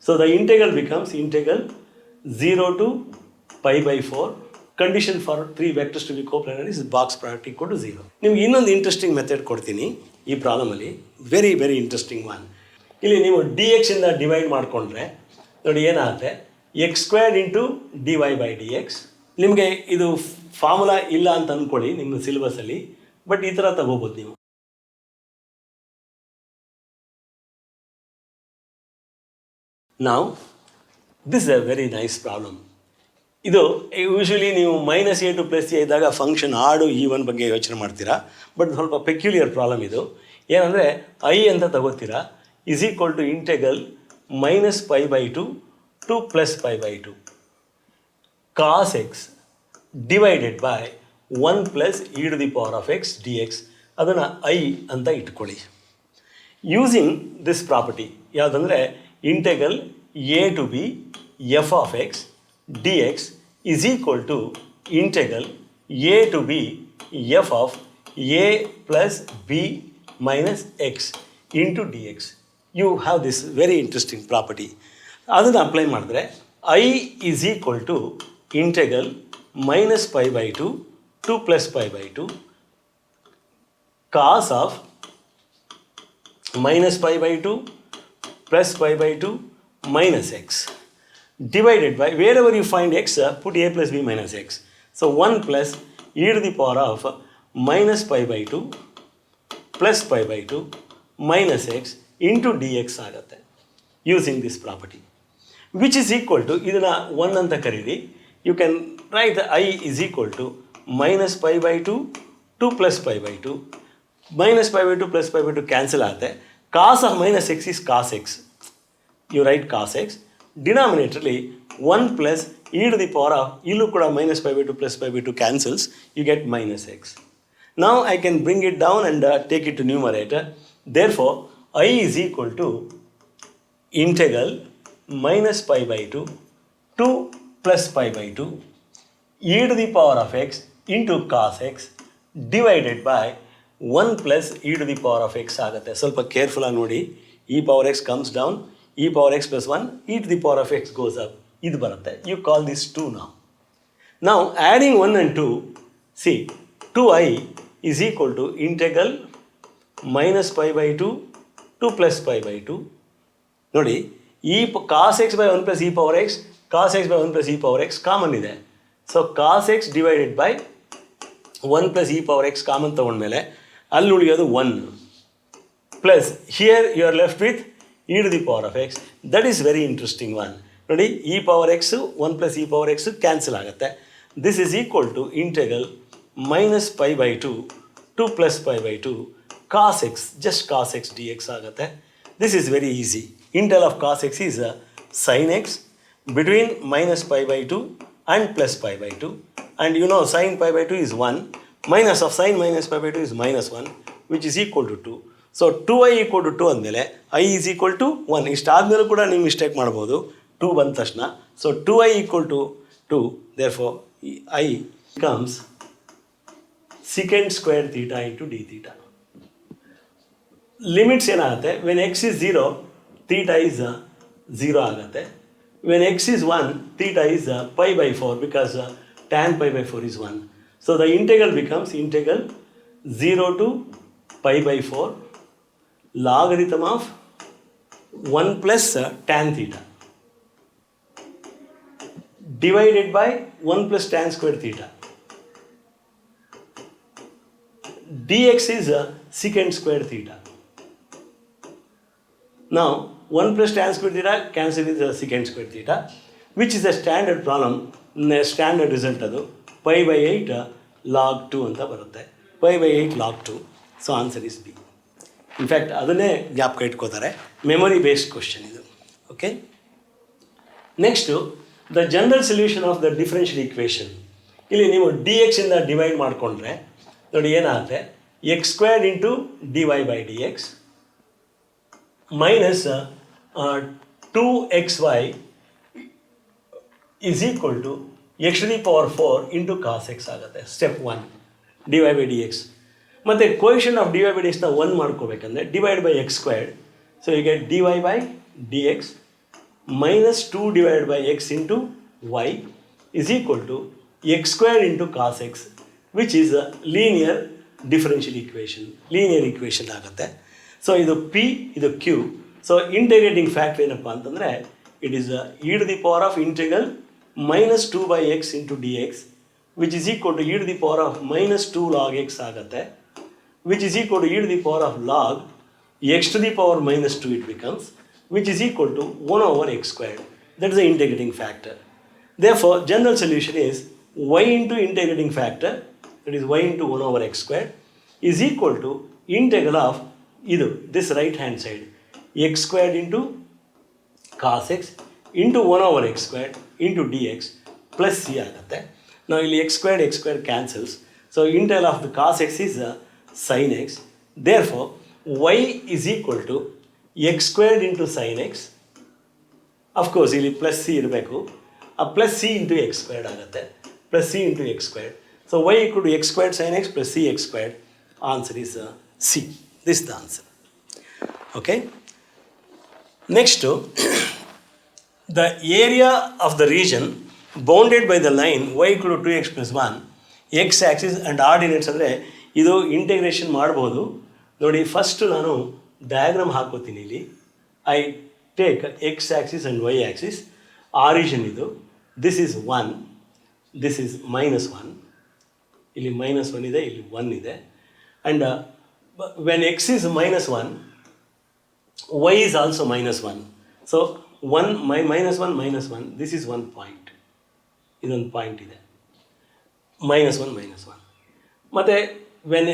So the integral becomes integral 0 to pi by 4. Condition for 3 vectors to be coplanar is box product equal to 0. ನಿಮ್ಗೆ ಇನ್ನೊಂದು interesting method ಕೊಡ್ತೀನಿ ಈ ಪ್ರಾಬ್ಲಮಲ್ಲಿ, very interesting one. ಇಲ್ಲಿ ನೀವು D X ಇಂದ divide ಮಾಡಿಕೊಂಡ್ರೆ ನೋಡಿ ಏನಾಗುತ್ತೆ, x squared into d y by d x. ನಿಮಗೆ ಇದು ಫಾರ್ಮುಲಾ ಇಲ್ಲ ಅಂತ ಅಂದ್ಕೊಳ್ಳಿ ನಿಮ್ಮ ಸಿಲೆಬಸಲ್ಲಿ, ಬಟ್ ಈ ಥರ ತಗೋಬೋದು ನೀವು. Now, this is a very nice problem. ಇದು ಯೂಶ್ವಲಿ ನೀವು -a to +a ಇದ್ದಾಗ ಫಂಕ್ಷನ್ ಆಡು ಈವನ್ ಬಗ್ಗೆ ಯೋಚನೆ ಮಾಡ್ತೀರಾ, ಬಟ್ ಸ್ವಲ್ಪ ಪೆಕ್ಯುಲಿಯರ್ ಪ್ರಾಬ್ಲಮ್ ಇದು. ಏನಂದರೆ ಐ ಅಂತ ತಗೋತೀರಾ is equal to integral -π/2 to +π/2 cos x divided by 1 + e⁻x dx. ಅದನ್ನು ಐ ಅಂತ ಇಟ್ಕೊಳ್ಳಿ. ಯೂಸಿಂಗ್ ದಿಸ್ ಪ್ರಾಪರ್ಟಿ ಯಾವುದಂದರೆ integral a to b f of x dx is equal to integral a to b f of a plus b minus x into dx. You have this very interesting property. ಅದನ್ನು apply ಮಾಡಿದ್ರೆ I is equal to integral -π/2 to +π/2 cos of -π/2 +π/2 minus x divided by, wherever you find x, put a plus b minus x. So 1 plus e⁻of -π/2 plus π/2 minus x into dx ಆಗುತ್ತೆ using this property, which is equal to, ಇದನ್ನು 1 ಅಂತ ಕರೀರಿ. You can write I is equal to -π/2 to +π/2. -π/2 +π/2 cancel ಆಗುತ್ತೆ. Cos of minus x is cos x. You write cos x. Denominatorly 1 plus e⁻, ಇಲ್ಲೂ ಕೂಡ -π/2 +π/2 cancels, you get minus x. Now I can bring it down and take it to numerator. Therefore I is equal to integral -π/2 to +π/2 e⁻x into cos x divided by 1 plus e⁻x ಆಗುತ್ತೆ. ಸ್ವಲ್ಪ ಕೇರ್ಫುಲ್ಲಾಗಿ ನೋಡಿ. e⁻x comes down, e⁻x plus 1, e⁻x goes up. ಇದು ಬರುತ್ತೆ. You call this 2 now. Now adding 1 and 2, see 2i is equal to integral -π/2 to +π/2. ನೋಡಿ, ಈ cos x by 1 plus e⁻x, cos x by 1 plus e⁻x common ಇದೆ. So cos x divided by 1 plus e⁻x common ತೊಗೊಂಡ್ಮೇಲೆ ಅಲ್ಲಿ ಉಳಿಯೋದು 1 plus here you are left with e⁻x. That is very interesting one. ನೋಡಿ, e⁻x 1 plus e⁻x cancel ಆಗುತ್ತೆ. This is equal to integral -π/2 to +π/2 cos x, just cos x dx ಆಗುತ್ತೆ. This is very easy. Intel of cos x is sin x between -π/2 and +π/2, and you know sin π/2 is 1, minus of sin -π/2 is -1, which is equal to 2. So 2i equal to 2 ಅಂದಮೇಲೆ i is equal to 1. ಇಷ್ಟಾದ್ಮೇಲೆ ಕೂಡ ನೀವು mistake ಮಾಡ್ಬೋದು 2 ಬಂದ ತಕ್ಷಣ. So 2i equal to 2, therefore i becomes secant square theta into d theta. Limits ಏನಾಗುತ್ತೆ, when x is 0 theta is 0 ಆಗುತ್ತೆ. When x is 1 theta is π/4 because tan π/4 is 1. So the integral becomes integral 0 to π/4 logarithm of 1 plus tan theta divided by 1 plus tan square theta. dx is secant square theta. Now 1 plus tan square theta cancel with secant square theta, which is a standard problem. Standard result ಅದು π/8 log 2 ಅಂತ ಬರುತ್ತೆ. π/8 log 2. So answer is B. In fact ಅದನ್ನೇ ಜ್ಞಾಪಕ ಇಟ್ಕೋತಾರೆ. Memory based question ಇದು. Okay, next the general solution of the differential equation. ಇಲ್ಲಿ ನೀವು D X ಇಂದ ಡಿವೈಡ್ ಮಾಡಿಕೊಂಡ್ರೆ ನೋಡಿ ಏನಾಗುತ್ತೆ, x² into dy/dx minus 2xy is equal to x⁴ into cos x ಆಗುತ್ತೆ. Step 1 dy/dx. ಮತ್ತು ಕೋಎಫಿಷಿಯಂಟ್ ಆಫ್ dy/dxನ 1 ಮಾಡ್ಕೋಬೇಕಂದ್ರೆ divide by x². So you get dy/dx minus 2 divided by x into y is equal to x squared into cos x, which is a linear differential equation. Linear equation ಆಗುತ್ತೆ. So ಇದು p, ಇದು q. So integrating factor ಏನಪ್ಪ ಅಂತಂದರೆ it is e to the power of integral minus 2 by x into dx, which is equal to e to the power of minus 2 log x ಆಗುತ್ತೆ, which is equal to e to the power of log x to the power minus 2 it becomes, which is equal to 1 over x squared. That is the integrating factor. Therefore, general solution is y into integrating factor, that is y into 1 over x squared, is equal to integral of this right hand side, x squared into cos x into 1 over x squared into dx plus c ಆಗುತ್ತೆ. Now, ಇಲ್ಲಿ x squared cancels. So, integral of the cos x is sin x. Therefore, y is equal to x squared into sin x. Of course, ಇಲ್ಲಿ plus c ಇರಬೇಕು. Plus c into x squared ಆಗುತ್ತೆ. Plus c into x squared. So, y equal to x squared sin x plus c x squared. Answer is c. This is the answer. Okay. Next, the area of the region bounded by the line y equal to 2x plus 1, x axis and ordinates ಅಂದರೆ ಇದು integration ಮಾಡ್ಬೋದು. ನೋಡಿ, first ನಾನು diagram ಹಾಕೋತೀನಿ. ಇಲ್ಲಿ I take x axis and y axis. Origin ಇದು, this is 1, this is -1, ಇಲ್ಲಿ -1 ಇದೆ, ಇಲ್ಲಿ 1 ಇದೆ. And when x is -1, y is also -1. So 1 -1, this is 1 point. ಇದೊಂದು ಪಾಯಿಂಟ್ ಇದೆ, -1. ಮತ್ತು ವೆನ್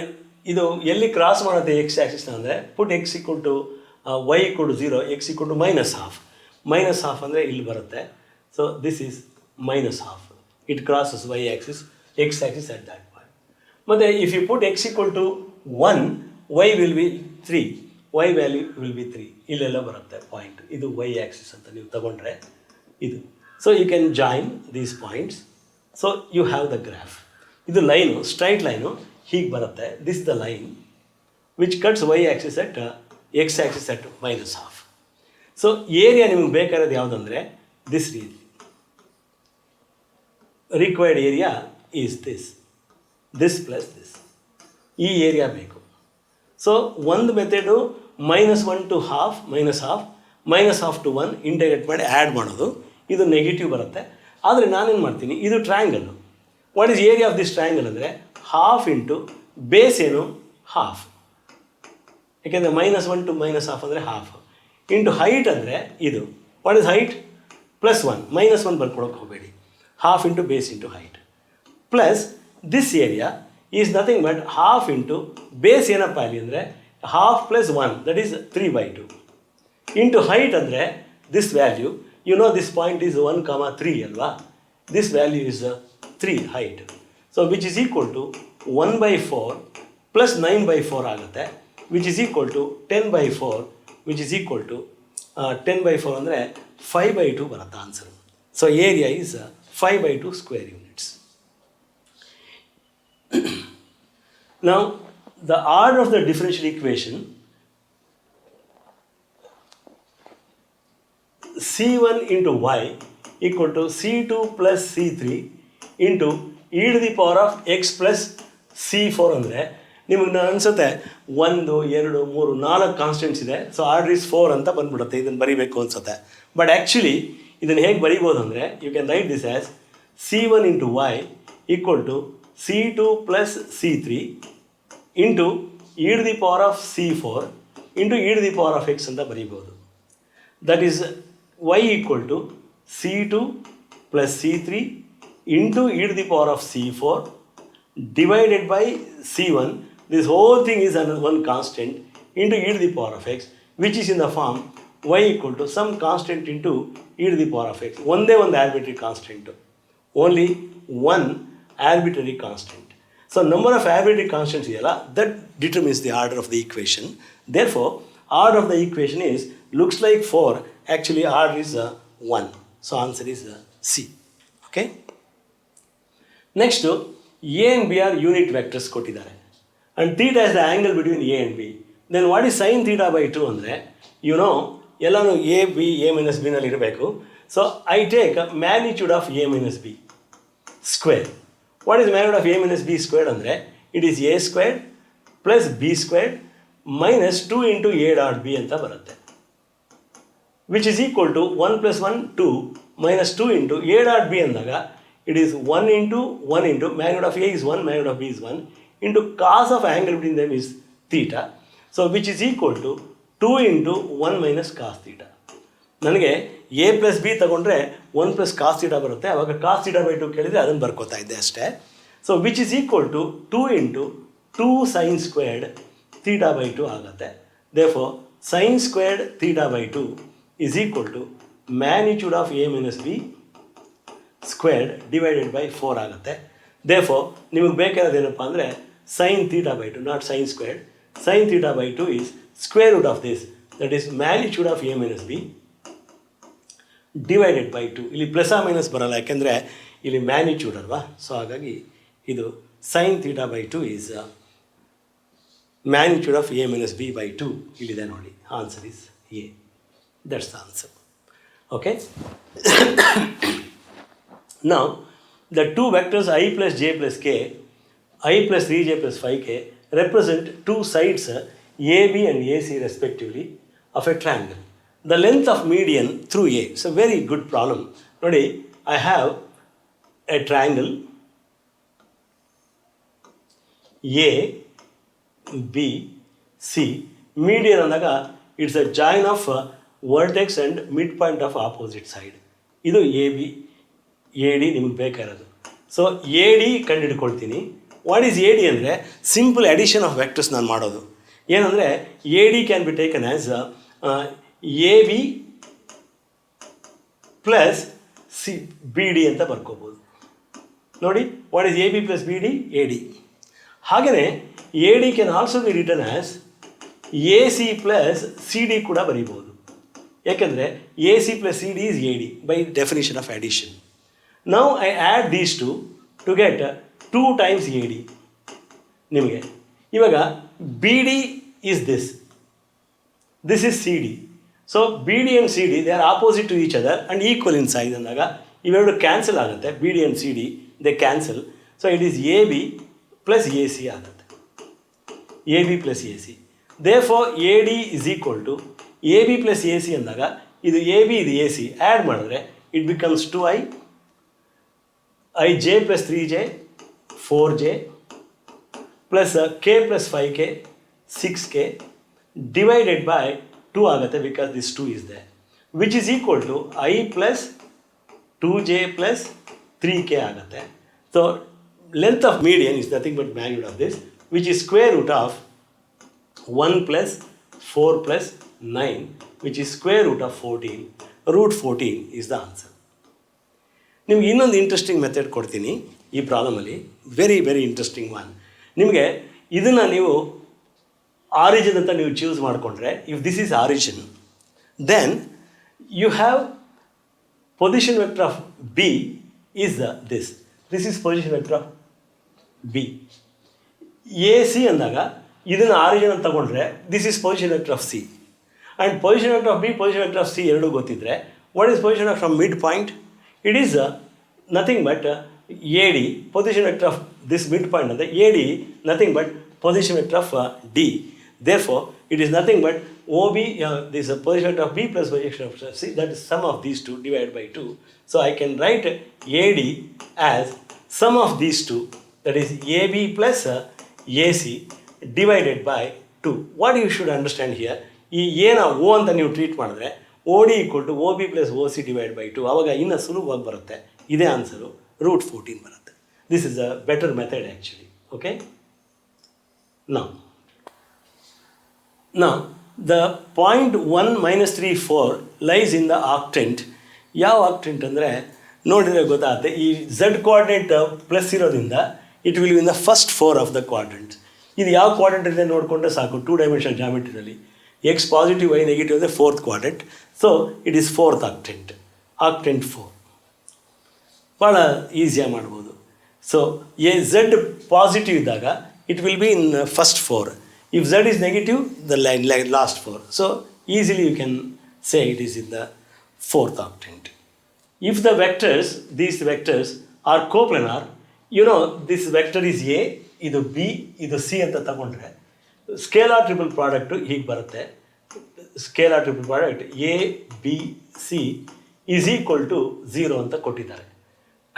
ಇದು ಎಲ್ಲಿ ಕ್ರಾಸ್ ಮಾಡುತ್ತೆ ಎಕ್ಸ್ ಆ್ಯಕ್ಸಿಸ್ನ ಅಂದರೆ put x equal to y equal to 0, x equal to -half ಅಂದರೆ ಇಲ್ಲಿ ಬರುತ್ತೆ. So this is -half. It crosses y axis, x axis at that point. ಮತ್ತು if you put x equal to 1, y will be 3, y value will be 3. ಇಲ್ಲೆಲ್ಲ ಬರುತ್ತೆ point. ಇದು Y Axis ಅಂತ ನೀವು ತಗೊಂಡ್ರೆ ಇದು. So you can join these points. So you have the graph. ಇದು line, straight line ಹೀಗೆ ಬರುತ್ತೆ. This the line which cuts y axis at x axis at -half. So area ನಿಮಗೆ ಬೇಕಾಗಿರೋದು ಯಾವುದಂದರೆ ದಿಸ್ ರೀತಿ. Required area is this plus this. ಈ area ಬೇಕು. So ಒಂದು method -1 to half, -half to 1 integrate ಮಾಡಿ ಆ್ಯಡ್ ಮಾಡೋದು. ಇದು ನೆಗೆಟಿವ್ ಬರುತ್ತೆ. ಆದರೆ ನಾನೇನು ಮಾಡ್ತೀನಿ, ಇದು triangle. What is area of this triangle ಅಂದರೆ ಹಾಫ್ ಇಂಟು ಬೇಸ್ ಏನು ಹಾಫ್, ಯಾಕೆಂದರೆ -1 to -half ಅಂದರೆ ಹಾಫ್, ಇಂಟು ಹೈಟ್ ಅಂದರೆ ಇದು. What is height? +1, -1 ಬರ್ಕೊಳಕ್ಕೆ ಹೋಗಬೇಡಿ. Half into base into height plus this area is nothing but half into base ಏನಪ್ಪ ಅಲ್ಲಿ ಅಂದರೆ half plus 1, that is 3/2 into height ಅಂದರೆ this value. You know this point is 1,3 ಅಲ್ವಾ? This value is 3 height. So which is equal to 1/4 plus 9/4 ಆಗುತ್ತೆ, which is equal to 10/4, which is equal to 10/4 ಅಂದರೆ 5/2 ಬರುತ್ತೆ answer. So area is 5/2 square units. Now, the order of the differential equation C1 into y equal to C2 plus C3 into e to the power of x plus C4 ಅಂದರೆ ನಿಮಗೆ ನಾನು ಅನಿಸುತ್ತೆ 1 2 3 4 constants ಇದೆ. So order is 4 ಅಂತ ಬಂದ್ಬಿಡುತ್ತೆ. ಇದನ್ನು ಬರೀಬೇಕು ಅನಿಸುತ್ತೆ. ಬಟ್ ಆ್ಯಕ್ಚುಲಿ ಇದನ್ನು ಹೇಗೆ ಬರೀಬೋದು ಅಂದರೆ you can write this as C1 into y equal to C2 plus C3 into e to the power of C4 into e to the power of x ಅಂತ ಬರೀಬೋದು. That is y equal to C2 plus C3 into e to the power of C4 divided by C1. This whole thing is under one constant into e to the power of x, which is in the form y equal to some constant into e to the power of x. ಒಂದೇ ಒಂದು arbitrary constant. Only one arbitrary constant. So number of arbitrary constants ಇದೆಯಲ್ಲ, that determines the order of the equation. Therefore, order of the equation is looks like 4. Actually, order is 1. So answer is C. Okay. Next, A and B are unit vectors ಕೊಟ್ಟಿದ್ದಾರೆ. And theta is the angle between A and B. Then what is sin theta by 2 ಅಂದರೆ, you know ಎಲ್ಲನೂ A B A minus ಬಿನಲ್ಲಿ ಇರಬೇಕು. So I take magnitude of A minus B square. What is magnitude of A minus B squared ಅಂದರೆ it is A squared plus B squared minus 2 into A dot B ಅಂತ ಬರುತ್ತೆ, which is equal to 1 plus 1 2 minus 2 into A dot B ಅಂದಾಗ it is 1 into magnitude of A is 1, magnitude of B is 1 into cos of angle between them is theta. So which is equal to 2 into 1 minus cos theta. ನನಗೆ A plus B ತಗೊಂಡ್ರೆ 1 plus cos theta ಬರುತ್ತೆ. ಆವಾಗ cos theta by 2 ಕೇಳಿದರೆ ಅದನ್ನು ಬರ್ಕೋತಾ ಇದ್ದೆ ಅಷ್ಟೇ. So which is equal to 2 into 2 sin squared theta by 2 ಆಗುತ್ತೆ. Therefore sin squared theta by 2 is equal to magnitude of A minus B squared divided by 4 ಆಗುತ್ತೆ. Therefore ನಿಮಗೆ ಬೇಕಾಗಿರೋದೇನಪ್ಪ ಅಂದರೆ sine theta by 2, not sine squared. Sine theta by 2 is square root of this, that is magnitude of A minus B divided by 2. ಇಲ್ಲಿ plus ಆ minus ಬರಲ್ಲ, ಯಾಕೆಂದರೆ ಇಲ್ಲಿ magnitude ಅಲ್ವಾ. ಸೊ ಹಾಗಾಗಿ ಇದು sign theta by 2 is magnitude of A minus B by 2. ಇಲ್ಲಿದೆ ನೋಡಿ, answer is A. That's the answer. Okay. Now, the two vectors I plus j plus k, I plus 3j plus 5k represent two sides AB and AC respectively of a triangle. The length of median through A. It's a very good problem. Nodi, I have a triangle A, B, C. Median andaga it's a join of vertex and midpoint of opposite side. Idu AB. A D ನಿಮಗೆ ಬೇಕಾಗಿರೋದು. So A D ಕಂಡುಹಿಡ್ಕೊಳ್ತೀನಿ. What is A D ಅಂದರೆ simple addition of vectors ನಾನು ಮಾಡೋದು. ಏನಂದರೆ A D can be taken as A B plus C B D ಅಂತ ಬರ್ಕೋಬೋದು. ನೋಡಿ, what is A B plus B D? A D. ಹಾಗೆಯೇ A D can also be written as A C plus C D ಕೂಡ ಬರೀಬೋದು. ಯಾಕೆಂದರೆ A C plus C D is A D by definition of addition. Now I add these two to get 2 times AD. ನಿಮಗೆ ಇವಾಗ BD is this. This is CD. So BD and CD they are opposite to each other and equal in size ಅಂದಾಗ ಇವೆರಡು cancel ಆಗುತ್ತೆ. BD and CD they cancel. So it is AB plus AC ಆಗುತ್ತೆ. AB plus AC. Therefore AD is equal to AB plus AC ಅಂದಾಗ ಇದು AB ಇದು AC add ಮಾಡಿದ್ರೆ it becomes 2i ij plus 3j 4j plus k plus 5k 6k divided by 2 ಆಗುತ್ತೆ, because this 2 is there, which is equal to I plus 2j plus 3k ಆಗುತ್ತೆ. So length of median is nothing but magnitude of this, which is square root of 1 plus 4 plus 9, which is square root of 14. Root 14 is the answer. ನಿಮ್ಗೆ ಇನ್ನೊಂದು interesting method ಕೊಡ್ತೀನಿ ಈ ಪ್ರಾಬ್ಲಮಲ್ಲಿ, very very interesting one. ನಿಮಗೆ ಇದನ್ನು ನೀವು origin ಅಂತ ನೀವು ಚೂಸ್ ಮಾಡಿಕೊಂಡ್ರೆ, if this is origin then you have position vector of B is this is position vector of B. A C ಅಂದಾಗ ಇದನ್ನು ಆರಿಜಿನ್ ಅಂತ ತಗೊಂಡ್ರೆ this is position vector of C. And position vector of B, position vector of C ಎರಡೂ ಗೊತ್ತಿದ್ದರೆ, what is position vector of mid point? It is nothing but AD, position vector of this midpoint, and the AD nothing but position vector of D. Therefore, it is nothing but OB, this is a position vector of B plus position vector of C, that is sum of these two divided by 2. So I can write AD as sum of these two, that is AB plus AC divided by 2. What you should understand here, ಈ ಏನ O ಅಂತ ನೀವು treat ಮಾಡಿದ್ರೆ OD equal to OB plus OC divided by 2. ಆವಾಗ ಇನ್ನೂ ಸುಲಭವಾಗಿ ಬರುತ್ತೆ. ಇದೇ ಆನ್ಸರು, ರೂಟ್ 14 ಬರುತ್ತೆ. This is a better method actually. Okay. Now the point 1 minus 3 4 lies in the octant. ಯಾವ ಆಕ್ಟೆಂಟ್ ಅಂದರೆ ನೋಡಿದರೆ ಗೊತ್ತಾಗುತ್ತೆ, ಈ ಝೆಡ್ ಕೋಆರ್ಡಿನೇಟ್ ಪ್ಲಸ್ ಇರೋದ್ರಿಂದ it will in the first 4 of the quadrant. ಇದು ಯಾವ ಕ್ವಾಡ್ರೆಂಟ್ ಇದೆ ನೋಡಿಕೊಂಡ್ರೆ ಸಾಕು, 2 ಡೈಮೆನ್ಷನಲ್ ಜಾಮೆಟ್ರಿನಲ್ಲಿ ಎಕ್ಸ್ ಪಾಸಿಟಿವ್ ವೈ ನೆಗೆಟಿವ್ ಅಂದರೆ 4th quadrant. So it is 4th octant, octant 4. ಭಾಳ ಈಸಿಯಾಗಿ ಮಾಡ್ಬೋದು. ಸೊ ಎ ಝೆಡ್ ಪಾಸಿಟಿವ್ ಇದ್ದಾಗ it will be in first 4. If Z is negative, the last 4. So easily you can say it is in the fourth octant. If the vectors, these vectors are coplanar, you know this vector is A, ಇದು B, ಇದು C ಅಂತ ತಗೊಂಡ್ರೆ scalar triple product ಹೀಗೆ ಬರುತ್ತೆ. Scalar triple product A, B, C is equal to 0 ಅಂತ ಕೊಟ್ಟಿದ್ದಾರೆ.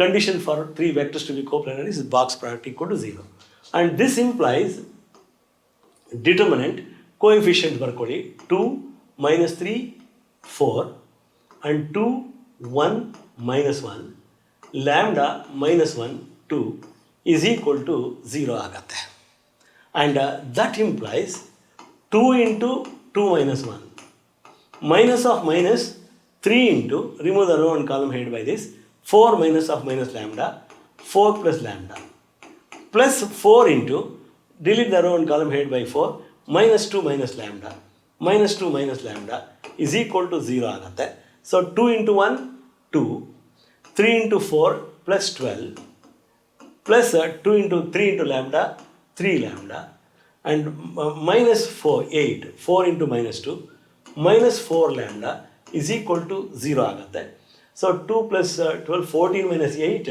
Condition for three vectors to be coplanar is box product equal to 0. And this implies determinant coefficient ಬರ್ಕೊಳ್ಳಿ 2, -3, 4 and 2, 1, -1, lambda -1, 2 is equal to 0 ಆಗುತ್ತೆ. And that implies 2 into 2 minus 1 minus of minus 3 into, remove the row and column head by this, 4 minus of minus lambda, 4 plus lambda, plus 4 into, delete the row and column head by 4, minus 2 minus lambda, minus 2 minus lambda is equal to 0 ಆಗುತ್ತೆ. So 2 into 1, 2, 3 into 4 plus 12, plus 2 into 3 into lambda, 3 lambda, and minus 4, 8, 4 into minus 2, minus 4 lambda is equal to 0 ಆಗುತ್ತೆ. So 2 plus 12, 14 minus 8,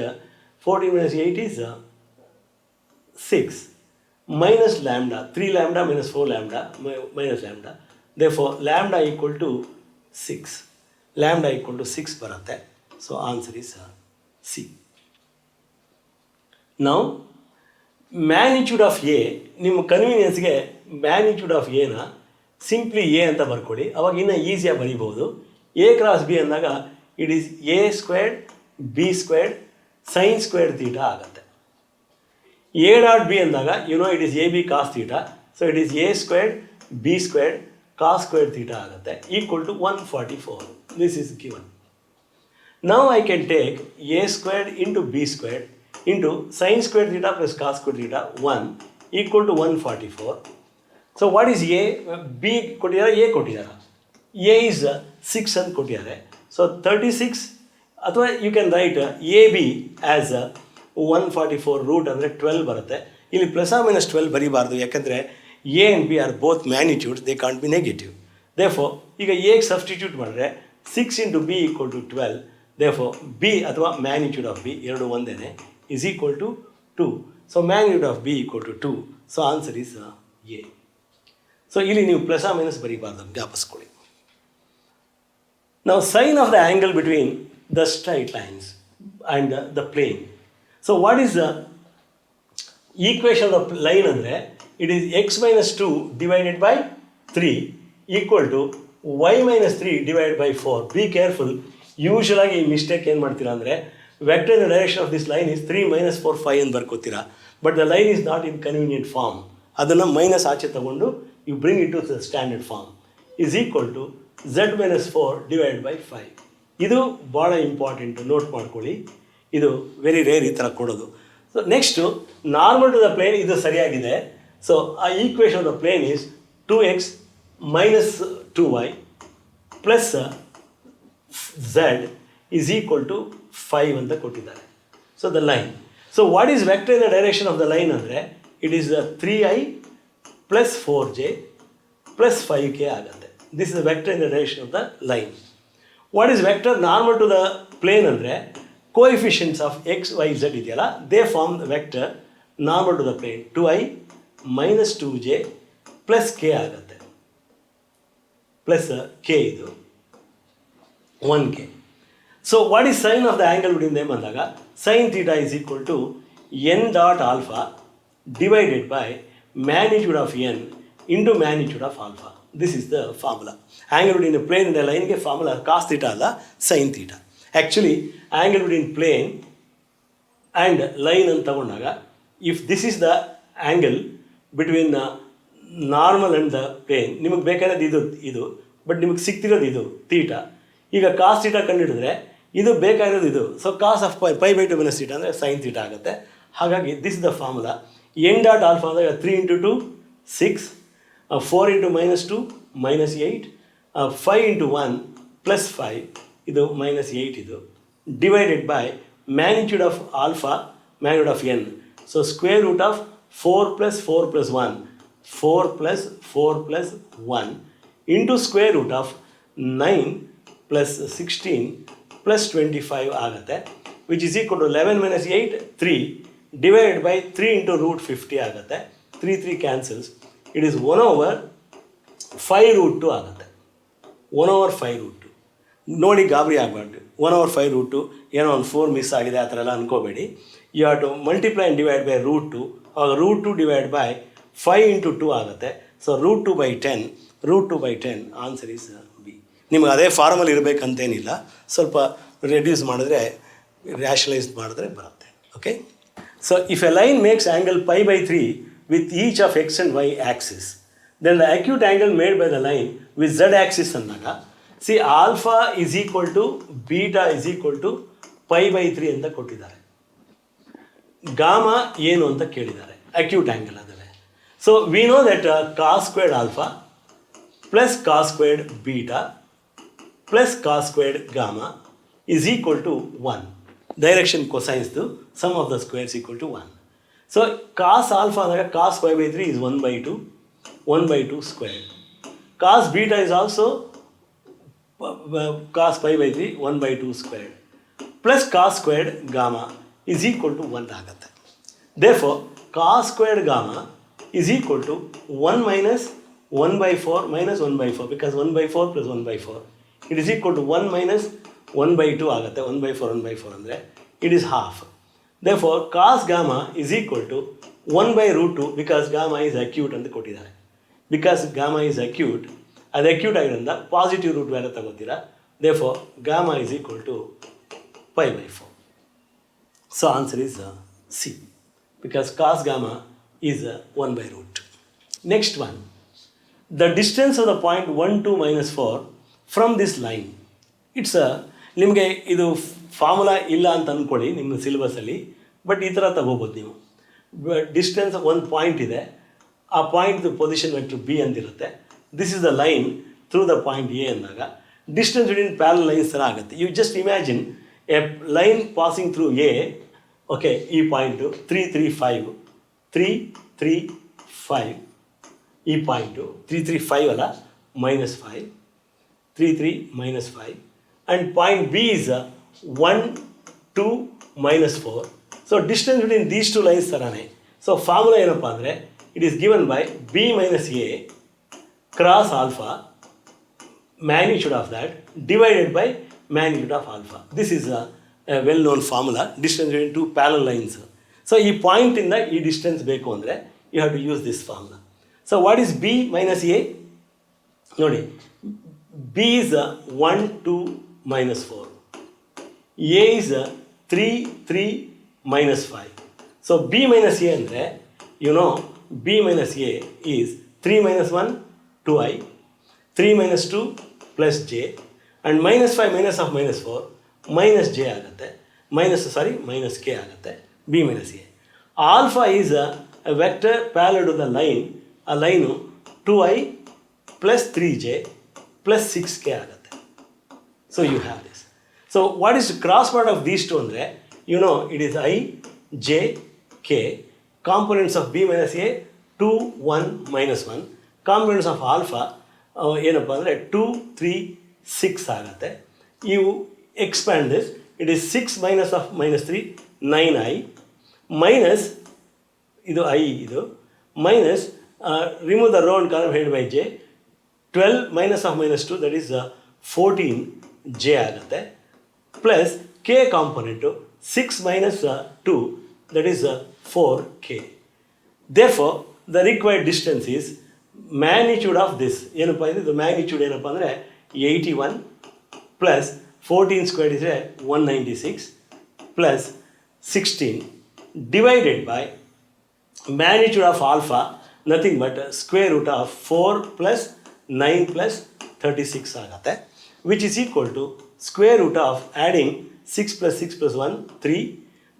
14 minus 8 is 6, minus lambda, 3 lambda minus 4 lambda, minus lambda, therefore lambda equal to 6, lambda equal to 6 ಬರುತ್ತೆ. So answer is C. Now magnitude of A, ನಿಮ್ಮ ಕನ್ವೀನಿಯನ್ಸ್ಗೆ magnitude of ಎನ simply A ಅಂತ ಬರ್ಕೊಳ್ಳಿ, ಅವಾಗ ಇನ್ನೂ ಈಸಿಯಾಗಿ ಬರೀಬೋದು. ಎ ಕ್ರಾಸ್ ಬಿ ಅಂದಾಗ it is A squared B squared sine squared theta ಆಗುತ್ತೆ. ಎ ಡಾಟ್ ಬಿ ಅಂದಾಗ it is A B cos theta, so it is A squared B squared cos squared theta ಆಗುತ್ತೆ, equal to 144. This is given. Now I can take a squared into b squared into sin squared theta plus cos squared theta 1 equal to 144. So what is a? B ಕೊಟ್ಟಿದ್ದಾರೆ, a ಕೊಟ್ಟಿದ್ದಾರೆ. A is 6 ಅಂತ ಕೊಟ್ಟಿದ್ದಾರೆ. So 36, ಅಥವಾ you can write AB as 144 root ಅಂದರೆ 12 ಬರುತ್ತೆ. ಇಲ್ಲಿ plus or minus 12 ಬರೀಬಾರ್ದು, ಯಾಕಂದರೆ A and B are both magnitudes, they can't be negative. Therefore ಈಗ A ಸಬ್ಸ್ಟಿಟ್ಯೂಟ್ ಮಾಡಿದ್ರೆ 6 into B equal to 12. Therefore B ಅಥವಾ magnitude of B ಎರಡು ಒಂದೇನೆ is equal to 2. So magnitude of B equal to 2. So answer is A. So ಇಲ್ಲಿ ನೀವು plus or minus ಬರೀಬಾರ್ದು, ಜ್ಞಾಪಿಸ್ಕೊಳ್ಳಿ. Now sign of the angle between the straight lines and the plane. So what is the equation of the line ಅಂದರೆ it is x minus 2 divided by 3 equal to y minus 3 divided by 4. Be careful. ಯೂಶ್ವಲಾಗಿ ಈ mistake ಏನು ಮಾಡ್ತೀರಾ ಅಂದರೆ vector in the direction of this line is 3 minus 4 5 ಅಂತ ಬರ್ಕೋತೀರಾ, but the line is not in convenient form. ಅದನ್ನು minus ಆಚೆ ತಗೊಂಡು you bring it to the standard form is equal to z minus 4 divided by 5. ಇದು ಭಾಳ important, note ಮಾಡ್ಕೊಳ್ಳಿ. ಇದು very rare ಈ ಥರ ಕೊಡೋದು. So next normal to the plane, ಇದು ಸರಿಯಾಗಿದೆ. ಸೊ ಆ equation of the plane is 2x minus 2y plus z is equal to 5 ಅಂತ ಕೊಟ್ಟಿದ್ದಾರೆ. So the line, so what is vector in the direction of the line ಅಂದರೆ it is 3i plus 4j plus 5k ಆಗುತ್ತೆ. This is the vector in the direction of the line. What is vector normal to the plane ಅಂದರೆ coefficients of X Y Z ಇದೆಯಲ್ಲ, they form the vector normal to the plane. 2i minus 2j plus k ಆಗುತ್ತೆ, plus k ಇದು 1k. So what is sin of the angle between them ಅಂದಾಗ sin theta is equal to n dot alpha divided by magnitude of n into magnitude of alpha. This is the formula. Angle between the plane and the line ಗೆ formula cos theta ಅಲ್ಲ sin theta. Actually angle between plane and line ಅಂತ ತಗೊಂಡಾಗ if this is the angle between normal and the plane, ನಿಮಗೆ ಬೇಕಾದ್ರೆ ಇದು but ನಿಮಗೆ ಸಿಗ್ತಿರೋದು ಇದು theta. ಈಗ ಕಾಸ್ ಥೀಟಾ ಕಂಡುಹಿಡಿದ್ರೆ ಇದು ಬೇಕಾಗಿರೋದು ಇದು. So cos of pi by 2 minus theta ಅಂದರೆ ಸೈನ್ ಥೀಟಾ ಆಗುತ್ತೆ. ಹಾಗಾಗಿ this is the formula. N dot alpha ಅಂದಾಗ 3 into 2 6, 4 into minus 2 minus 8, 5 into 1 plus 5 ಇದು minus 8 ಇದು divided by magnitude of alpha, magnitude of N. So square root of 4 plus 4 plus 1, 4 plus 4 plus 1 into square root of 9 plus 16 plus 25 ಆಗುತ್ತೆ, which is equal to 11 minus 8, 3 divided by 3 into root 50 ಆಗುತ್ತೆ. 3 cancels. It is 1 over 5 root 2 ಆಗುತ್ತೆ. 1 over 5 root 2. ನೋಡಿ ಗಾಬರಿ ಆಗಬಾರ್ದು. 1 over 5 root 2 ಏನೋ ಒಂದು 4 miss ಆಗಿದೆ ಆ ಥರ ಎಲ್ಲ ಅನ್ಕೋಬೇಡಿ. You have to multiply and divide by root 2. ಆಗ ರೂಟ್ 2 ಡಿವೈಡ್ ಬೈ 5 into 2 ಆಗುತ್ತೆ. So root 2 by 10, root 2 by 10 answer is B. ನಿಮ್ಗೆ ಅದೇ ಫಾರ್ಮಲ್ಲಿ ಇರಬೇಕಂತೇನಿಲ್ಲ, ಸ್ವಲ್ಪ ರೆಡ್ಯೂಸ್ ಮಾಡಿದ್ರೆ ರ್ಯಾಷನಲೈಸ್ ಮಾಡಿದ್ರೆ ಬರುತ್ತೆ. Okay, so if a line makes angle pi by 3 with each of x and y axis, then the acute angle made by the line with z axis ಅಂದಾಗ C alpha is equal to beta is equal to pi by 3 ಅಂತ ಕೊಟ್ಟಿದ್ದಾರೆ. Gamma ಏನು ಅಂತ ಕೇಳಿದ್ದಾರೆ, acute angle ಅದಲ್ಲೇ. So we know that cos squared alpha plus cos squared beta plus cos squared gamma is equal to 1. Direction ಕೊಸೈನ್ಸ್ದು sum of the squares equal to 1. So cos alpha ಅಂದಾಗ cos pi by 3 is 1/2 squared. Cos beta is also cos pi by 3 1/2 squared plus cos squared gamma is equal to 1 ಆಗುತ್ತೆ. Therefore cos squared gamma is equal to 1 minus 1/4 minus 1/4 because 1/4 plus 1/4 it is equal to 1 minus 1/2 ಆಗುತ್ತೆ. 1/4 ಅಂದರೆ it is half. Therefore cos gamma is equal to 1/√2 because gamma is acute ಅಂತ ಕೊಟ್ಟಿದ್ದಾರೆ. Because gamma is acute, ಅದು acute ಆಗಿರೋದ್ರಿಂದ positive root value ತಗೋತೀರಾ. Therefore gamma is equal to pi by 4. So answer is C because cos gamma is 1/√2. Next one, the distance of the point 1, 2, -4 from this line. It's ನಿಮಗೆ ಇದು formula ಇಲ್ಲ ಅಂತ ಅಂದ್ಕೊಳ್ಳಿ ನಿಮ್ಮ ಸಿಲೆಬಸಲ್ಲಿ, but ಈ ಥರ ತಗೋಬೋದು ನೀವು. ಡಿಸ್ಟೆನ್ಸ್ ಒಂದು ಪಾಯಿಂಟ್ ಇದೆ, ಆ ಪಾಯಿಂಟ್ ಪೊಸಿಷನ್ ವೆಕ್ಟರ್ ಬಿ ಅಂತಿರುತ್ತೆ. This is the line through the point A ಅಂದಾಗ ಡಿಸ್ಟೆನ್ಸ್ ಬಿಟ್ವೀನ್ ಪ್ಯಾರಲ್ ಲೈನ್ಸ್ ಥರ ಆಗುತ್ತೆ. You just imagine a line passing through A. Okay, ಈ ಪಾಯಿಂಟು 3, 3, 5 3, 3, 5 ಈ ಪಾಯಿಂಟು 3, 3, 5 ಅಲ್ಲ -5 3, 3, -5 and point B is 1, 2, -4. So distance between these two lines ಥರನೇ. So formula ಏನಪ್ಪ ಅಂದರೆ it is given by b minus a cross alpha magnitude of that divided by magnitude of alpha. This is a well known formula, distance between two parallel lines. So ee point inda ee distance beku andre you have to use this formula. So what is b minus a? Nodi, b is 1, 2, -4. a is 3, 3, -5. So b minus a andre you know b minus a is 3 minus 1, 2i, 3 minus 2 plus j, and -5 minus of -4 minus j ಆಗುತ್ತೆ, minus k ಆಗುತ್ತೆ. b minus a. Alpha is a vector parallel to the line, ಆ line 2i plus 3j plus 6k ಆಗುತ್ತೆ. So you have this. So what is the cross product of these two ಅಂದರೆ you know it is i, j, k. Components of b minus a 2, 1, -1. Components of alpha ಏನಪ್ಪ ಅಂದರೆ 2, 3, 6 ಆಗುತ್ತೆ. You expand this, it is 6 minus of -3 9i minus ಇದು i ಇದು minus remove the row and column headed by j 12 minus of -2 that is 14 j ಆಗುತ್ತೆ plus k component 6 minus 2 that is 4k. Therefore the required distance is magnitude of this ಏನಪ್ಪ ಇದು, the magnitude ಏನಪ್ಪ ಅಂದರೆ 81 plus 14 squared is 196 plus 16 divided by magnitude of alpha nothing but square root of 4 plus 9 plus 36 ಆಗುತ್ತೆ, which is equal to square root of adding 6 plus 6 plus 1 3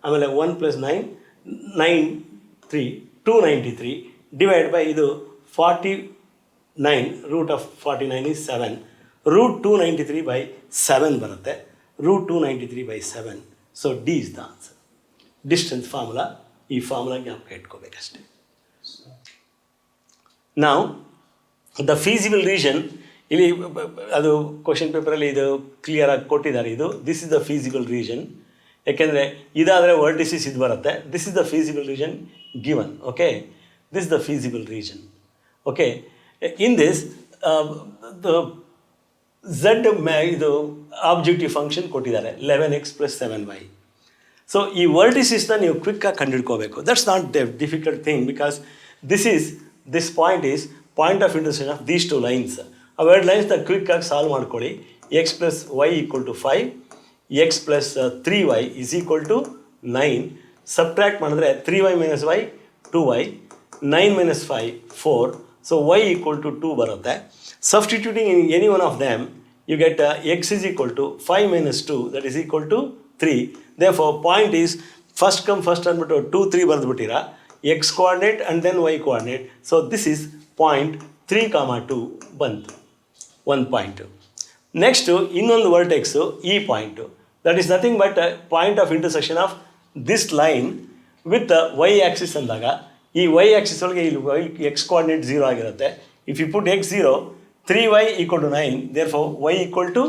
ಆಮೇಲೆ 1 plus 9 9 3 293 divided by ಇದು 49 root of 49 is 7 root 293 by 7 ಬರುತ್ತೆ, root 293 by 7. So D is the answer. Distance formula, ಈ formula ಜ್ಞಾಪಕ ಇಟ್ಕೋಬೇಕಷ್ಟೆ. Now the feasible region ಇಲ್ಲಿ ಅದು question ಪೇಪರಲ್ಲಿ ಇದು ಕ್ಲಿಯರಾಗಿ ಕೊಟ್ಟಿದ್ದಾರೆ. ಇದು this is the feasible region. ಯಾಕೆಂದರೆ ಇದಾದರೆ ವರ್ಟಿಸಿಸ್ ಇದು ಬರುತ್ತೆ. This is the feasible region given. Okay, this the feasible region. Okay, in this Z ಇದು ಆಬ್ಜೆಕ್ಟಿವ್ ಫಂಕ್ಷನ್ ಕೊಟ್ಟಿದ್ದಾರೆ 11x + 7y. ಸೊ ಈ ವರ್ಟಿಸಿಸ್ನ ನೀವು ಕ್ವಿಕ್ಕಾಗಿ ಕಂಡುಹಿಡ್ಕೋಬೇಕು. That's not the difficult thing because this point is point of intersection of these two lines. ಅವೆರಡು ಲೈನ್ಸ್ನ ಕ್ವಿಕ್ಕಾಗಿ ಸಾಲ್ವ್ ಮಾಡ್ಕೊಳ್ಳಿ. x + y = 5, x + 3y = 9. Subtract ಮಾಡಿದ್ರೆ 3y - y 2y, 9 - 5 4. So y = 2 ಬರುತ್ತೆ. Substituting in any one of them, you get x is equal to 5 minus 2, that is equal to 3. Therefore, point is first come first ಅಂದ್ಬಿಟ್ಟು 2 3 ಬರೆದ್ಬಿಟ್ಟಿರಾ, x coordinate and then y coordinate. So this is point 3, 2 ಬಂತು, one point. Next ಇನ್ನೊಂದು vertex ಈ point, that is nothing but a point of intersection of this line with the y axis ಅಂದಾಗ ಈ y axis ಒಳಗೆ ಇಲ್ಲಿ x coordinate 0 ಆಗಿರುತ್ತೆ. If you put x 0, 3y = 9, therefore y =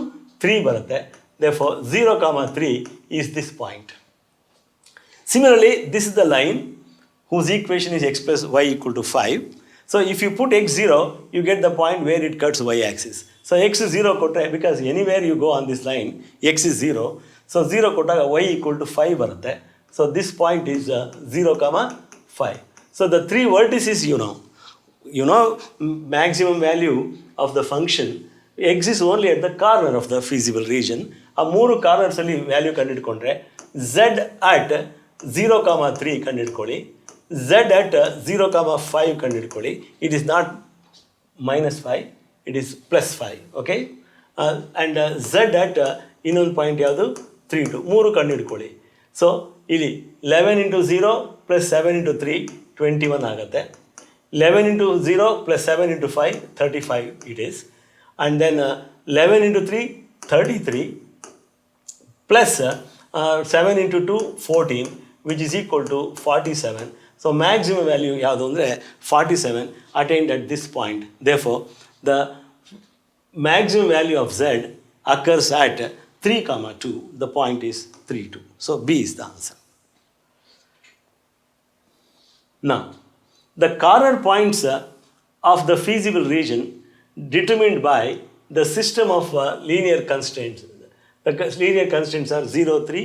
3 ಬರುತ್ತೆ. Therefore 0, 3 is this point. Similarly, this is the line whose equation is x + y = 5. So if you put x 0, you get the point where it cuts y axis. So x 0 ಕೊಟ್ಟರೆ, because anywhere you go on this line, x is 0. So 0 ಕೊಟ್ಟಾಗ y = 5 ಬರುತ್ತೆ. So this point is 0, 5. So the three vertices you know maximum value of the function exists only at the corner of the feasible region. ಆ ಮೂರು ಕಾರ್ನರ್ಸಲ್ಲಿ value ಕಂಡುಹಿಡ್ಕೊಂಡ್ರೆ z at 0, 3 ಕಂಡುಹಿಡ್ಕೊಳ್ಳಿ, z at 0, 5 ಕಂಡುಹಿಡ್ಕೊಳ್ಳಿ. It is not -5, it is +5. Okay, and z at ಇನ್ನೊಂದು point ಯಾವುದು 3, 2 ಮೂರು ಕಂಡುಹಿಡ್ಕೊಳ್ಳಿ. So ಇಲ್ಲಿ 11 × 0 + 7 × 3 21 ಆಗುತ್ತೆ. 11 × 0 + 7 × 5 35 it is, and then 11 × 3 33 plus 7 × 2 14, which is equal to 47. So maximum value ಯಾವುದು ಅಂದರೆ 47 attained at this point. Therefore the maximum value of z occurs at 3, 2. The point is 3, 2. So B is the answer. Now the corner points of the feasible region determined by the system of linear constraints. The linear constraints are 0, 3,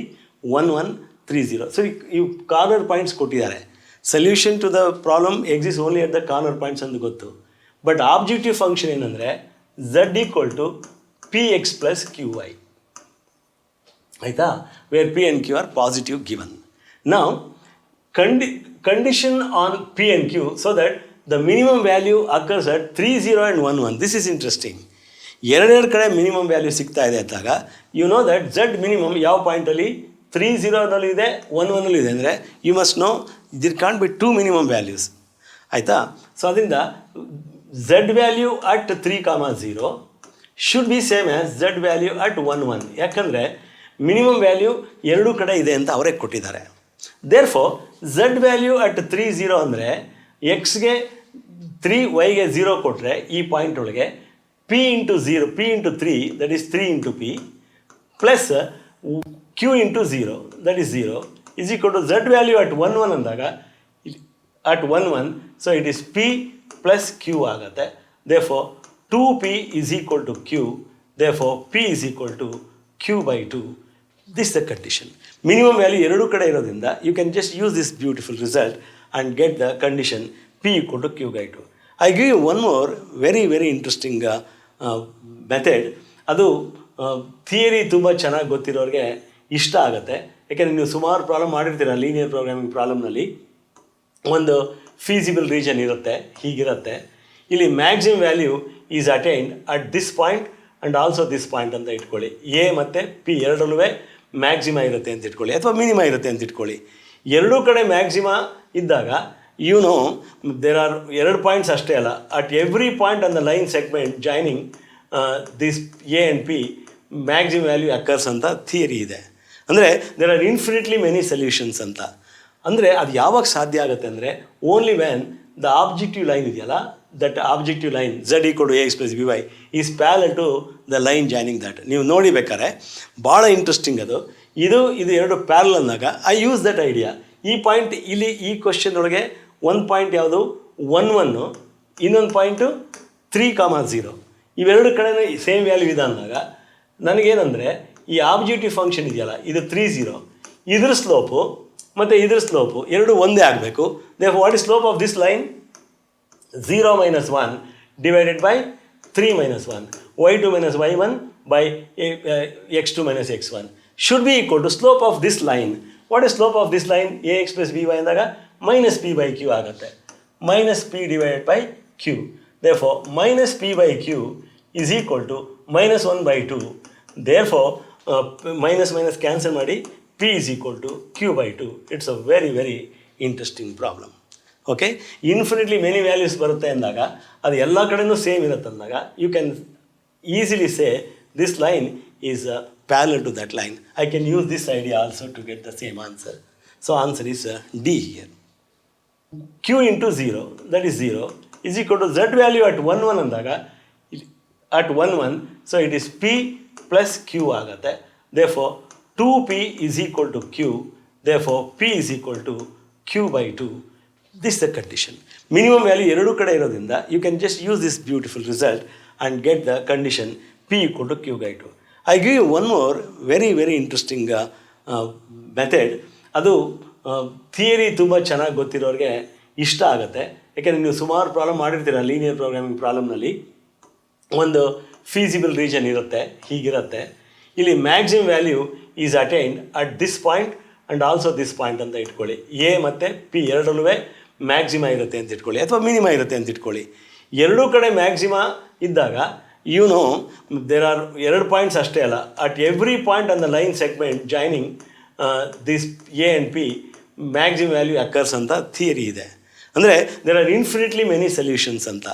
1, 1, 3, 0. So you corner points ಕೊಟ್ಟಿದ್ದಾರೆ. Solution to the problem exists only at the corner points ಅಂತ ಗೊತ್ತು. But objective function ಏನಂದರೆ z = px + qy. ಆಯಿತಾ, where p and q are positive given. Now condition on p and q so that the minimum value occurs at 3, 0 and 1, 1. This is interesting. ಎರಡೆರಡು ಕಡೆ minimum value ಸಿಗ್ತಾ ಇದೆ ಅಂತಾಗ you know that z minimum ಯಾವ ಪಾಯಿಂಟಲ್ಲಿ 3, 0 ಇದೆ, 1, 1 ಇದೆ ಅಂದರೆ you must know there can't be 2 minimum values. ಆಯಿತಾ, ಸೊ ಅದರಿಂದ z value at 3, 0 should be same as z value at 1, 1. ಯಾಕಂದರೆ ಮಿನಿಮಮ್ ವ್ಯಾಲ್ಯೂ ಎರಡೂ ಕಡೆ ಇದೆ ಅಂತ ಅವರೇ ಕೊಟ್ಟಿದ್ದಾರೆ. ದೇರ್ಫೋರ್ z ವ್ಯಾಲ್ಯೂ ಅಟ್ 3, 0 ಅಂದರೆ ಎಕ್ಸ್ಗೆ 3, ವೈಗೆ 0 ಕೊಟ್ಟರೆ ಈ ಪಾಯಿಂಟ್ ಒಳಗೆ p × 0, p × 3, that is 3 × p, plus q × 0, that is 0, is equal to z value at 1, 1 ಅಂದಾಗ at 1, 1, so it is p plus q ಆಗುತ್ತೆ. Therefore 2p is equal to q. Therefore p is equal to q/2. This is the condition. Minimum value ಎರಡೂ ಕಡೆ ಇರೋದ್ರಿಂದ you can just use this beautiful result and get the condition p equal to q/2. I give you one more very very interesting method. ಅದು theory ತುಂಬ ಚೆನ್ನಾಗಿ ಗೊತ್ತಿರೋರಿಗೆ ಇಷ್ಟ ಆಗುತ್ತೆ. ಯಾಕೆಂದರೆ ನೀವು ಸುಮಾರು ಪ್ರಾಬ್ಲಮ್ ಮಾಡಿರ್ತೀರ ಲೀನಿಯರ್ ಪ್ರೋಗ್ರಾಮಿಂಗ್ ಪ್ರಾಬ್ಲಮ್ನಲ್ಲಿ. ಒಂದು ಫೀಸಿಬಲ್ ರೀಜನ್ ಇರುತ್ತೆ, ಹೀಗಿರುತ್ತೆ. ಇಲ್ಲಿ maximum value is attained at this point and also this point ಅಂತ ಇಟ್ಕೊಳ್ಳಿ. ಎ ಮತ್ತು ಪಿ ಎರಡರಲ್ಲೂ ಮ್ಯಾಕ್ಸಿಮಾ ಇರುತ್ತೆ ಅಂತ ಇಟ್ಕೊಳ್ಳಿ, ಅಥವಾ ಮಿನಿಮಾ ಇರುತ್ತೆ ಅಂತ ಇಟ್ಕೊಳ್ಳಿ. ಎರಡೂ ಕಡೆ ಮ್ಯಾಕ್ಸಿಮಾ ಇದ್ದಾಗ you know there are ಎರಡು ಪಾಯಿಂಟ್ಸ್ ಅಷ್ಟೇ ಅಲ್ಲ, at every point on the line segment joining this A and P maximum value occurs ಅಂತ ಥಿಯರಿ ಇದೆ. ಅಂದರೆ there are infinitely many solutions ಅಂತ. ಅಂದರೆ ಅದು ಯಾವಾಗ ಸಾಧ್ಯ ಆಗುತ್ತೆ ಅಂದರೆ only when the objective line ಇದೆಯಲ್ಲ that objective line z equal to ax plus by is parallel to the line joining that. ನೀವು ನೋಡಿ ಬೇಕಾರೆ ಭಾಳ ಇಂಟ್ರೆಸ್ಟಿಂಗ್ ಅದು. ಇದು ಎರಡು ಪ್ಯಾರಲ್ ಅಂದಾಗ ಐ ಯೂಸ್ ದಟ್ ಐಡಿಯಾ. ಈ ಪಾಯಿಂಟ್ ಇಲ್ಲಿ ಈ ಕ್ವಶನ್ ಒಳಗೆ ಒಂದು ಪಾಯಿಂಟ್ ಯಾವುದು 1 1, ಇನ್ನೊಂದು ಪಾಯಿಂಟು 3,0. ಇವೆರಡು ಕಡೆನೂ ಸೇಮ್ ವ್ಯಾಲ್ಯೂ ಇದೆ ಅಂದಾಗ ನನಗೇನೆಂದರೆ ಈ ಆಬ್ಜೆಕ್ಟಿವ್ ಫಂಕ್ಷನ್ ಇದೆಯಲ್ಲ ಇದು 3 0, ಇದ್ರ ಸ್ಲೋಪು ಮತ್ತು ಇದ್ರ ಸ್ಲೋಪು ಎರಡು ಒಂದೇ ಆಗಬೇಕು. Therefore what is slope of this line? 0 - 1 divided by 3 - 1 y2 - y1 by x2 - x1 should be equal to slope of this line. What is slope of this line? ax plus by ಅಂದಾಗ minus p by q ಆಗುತ್ತೆ. minus p divided by q. Therefore minus p by q is equal to minus 1 by 2. Therefore minus minus cancel ಮಾಡಿ p is equal to q by 2. It's a very very interesting problem. Okay, infinitely many values ಬರುತ್ತೆ ಅಂದಾಗ ಅದು ಎಲ್ಲ ಕಡೆಯೂ same ಇರುತ್ತೆ ಅಂದಾಗ you can easily say this line is parallel to that line. I can use this idea also to get the same answer. So answer is D here. q into 0 that is 0 is equal to z value at 1 1 ಅಂದಾಗ at 1 1 so it is p plus q ಆಗುತ್ತೆ. Therefore 2p is equal to q. Therefore p is equal to q by 2. This is the condition. Minimum value ಎರಡೂ ಕಡೆ ಇರೋದ್ರಿಂದ you can just use this beautiful result and get the condition p equal to q by 2. I give you one more very very interesting method. ಅದು theory ತುಂಬ ಚೆನ್ನಾಗಿ ಗೊತ್ತಿರೋರಿಗೆ ಇಷ್ಟ ಆಗುತ್ತೆ. ಯಾಕೆಂದರೆ ನೀವು ಸುಮಾರು ಪ್ರಾಬ್ಲಮ್ ಮಾಡಿರ್ತೀರ ಲೀನಿಯರ್ ಪ್ರೋಗ್ರಾಮಿಂಗ್ ಪ್ರಾಬ್ಲಮ್ನಲ್ಲಿ. ಒಂದು ಫೀಸಿಬಲ್ ರೀಜನ್ ಇರುತ್ತೆ, ಹೀಗಿರುತ್ತೆ. ಇಲ್ಲಿ maximum value is attained at this point and also this point ಅಂತ ಇಟ್ಕೊಳ್ಳಿ. ಎ ಮತ್ತು ಪಿ ಎರಡರಲ್ಲೂ ಮ್ಯಾಕ್ಸಿಮ ಇರುತ್ತೆ ಅಂತ ಇಟ್ಕೊಳ್ಳಿ, ಅಥವಾ ಮಿನಿಮ ಇರುತ್ತೆ ಅಂತ ಇಟ್ಕೊಳ್ಳಿ. ಎರಡೂ ಕಡೆ ಮ್ಯಾಕ್ಸಿಮ ಇದ್ದಾಗ ದೇರ್ ಆರ್ 2 ಪಾಯಿಂಟ್ಸ್ ಅಷ್ಟೇ ಅಲ್ಲ, at every point on the line segment joining this A and P maximum value occurs ಅಂತ ಥಿಯರಿ ಇದೆ. ಅಂದರೆ there are infinitely many solutions ಅಂತ.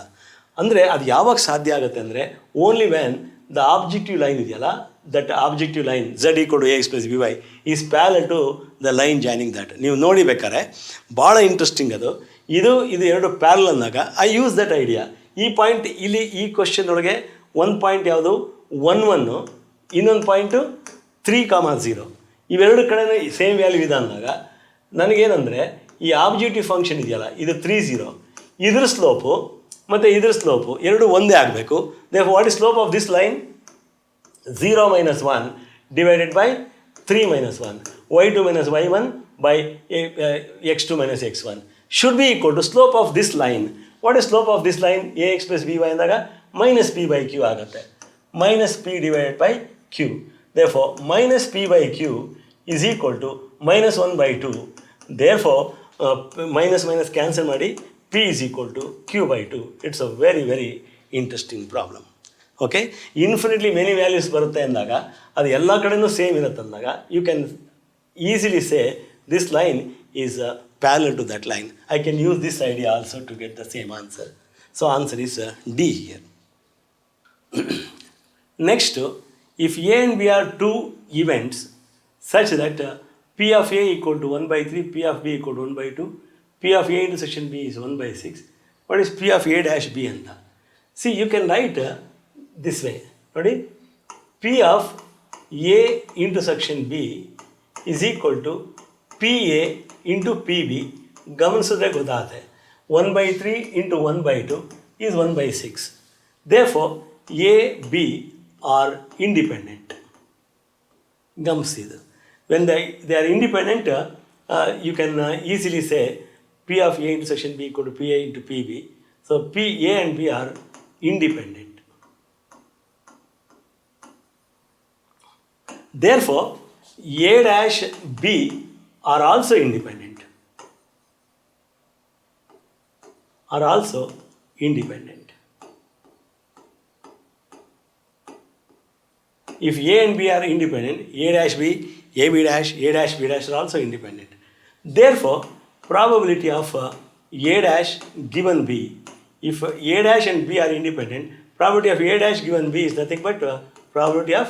ಅಂದರೆ ಅದು ಯಾವಾಗ ಸಾಧ್ಯ ಆಗುತ್ತೆ ಅಂದರೆ only when the objective line ಇದೆಯಲ್ಲ, that objective line z equal to ax plus by is parallel to the line joining that. ನೀವು ನೋಡಿ ಬೇಕಾರೆ ಭಾಳ ಇಂಟ್ರೆಸ್ಟಿಂಗ್ ಅದು. ಇದು ಎರಡು ಪ್ಯಾರಲ್ ಅಂದಾಗ ಐ ಯೂಸ್ ದಟ್ ಐಡಿಯಾ. ಈ ಪಾಯಿಂಟ್ ಇಲ್ಲಿ ಈ ಕ್ವಶನ್ ಒಳಗೆ ಒಂದು ಪಾಯಿಂಟ್ ಯಾವುದು 1 1, ಇನ್ನೊಂದು ಪಾಯಿಂಟು 3,0. ಇವೆರಡು ಕಡೆನೂ ಸೇಮ್ ವ್ಯಾಲ್ಯೂ ಇದೆ ಅಂದಾಗ ನನಗೇನೆಂದರೆ ಈ ಆಬ್ಜೆಕ್ಟಿವ್ ಫಂಕ್ಷನ್ ಇದೆಯಲ್ಲ ಇದು 3 0, ಇದ್ರ ಸ್ಲೋಪು ಮತ್ತು ಇದ್ರ ಸ್ಲೋಪು ಎರಡು ಒಂದೇ ಆಗಬೇಕು. Therefore what is slope of this line? 0 - 1 divided by 3 - 1 y2 - y1 by x2 - x1 should be equal to slope of this line. What is slope of this line? ax plus by ಅಂದಾಗ minus p by q ಆಗುತ್ತೆ. minus p divided by q. Therefore minus p by q is equal to minus 1 by 2. Therefore minus minus cancel ಮಾಡಿ p is equal to q by 2. It's a very very interesting problem. Okay, infinitely many values ಬರುತ್ತೆ ಅಂದಾಗ ಅದು ಎಲ್ಲ ಕಡೆಯೂ same ಇರುತ್ತೆ ಅಂದಾಗ you can easily say this line is parallel to that line. I can use this idea also to get the same answer. So answer is D here. Next, if A and B are 2 events such that p of a equal to 1 by 3, p of b equal to 1 by 2, p of a intersection b is 1 by 6. What is p of a dash b ಅಂತ? See, you can write this way. ನೋಡಿ, p of a intersection b is equal to pa into pb. ಗಮನಿಸಿದ್ರೆ ಗೊತ್ತಾಗುತ್ತೆ 1 by 3 into 1 by 2 is 1 by 6. Therefore a b are independent. ಗಮನಿಸಿದ್ದು when they are independent, you can easily say p of a intersection b equal to pa into pb. So p a and b are independent. Therefore a dash b are also independent. If a and b are independent, a dash b, a b dash b dash are also independent. Therefore probability of a dash given b, if a dash and b are independent, probability of a dash given b is nothing but probability of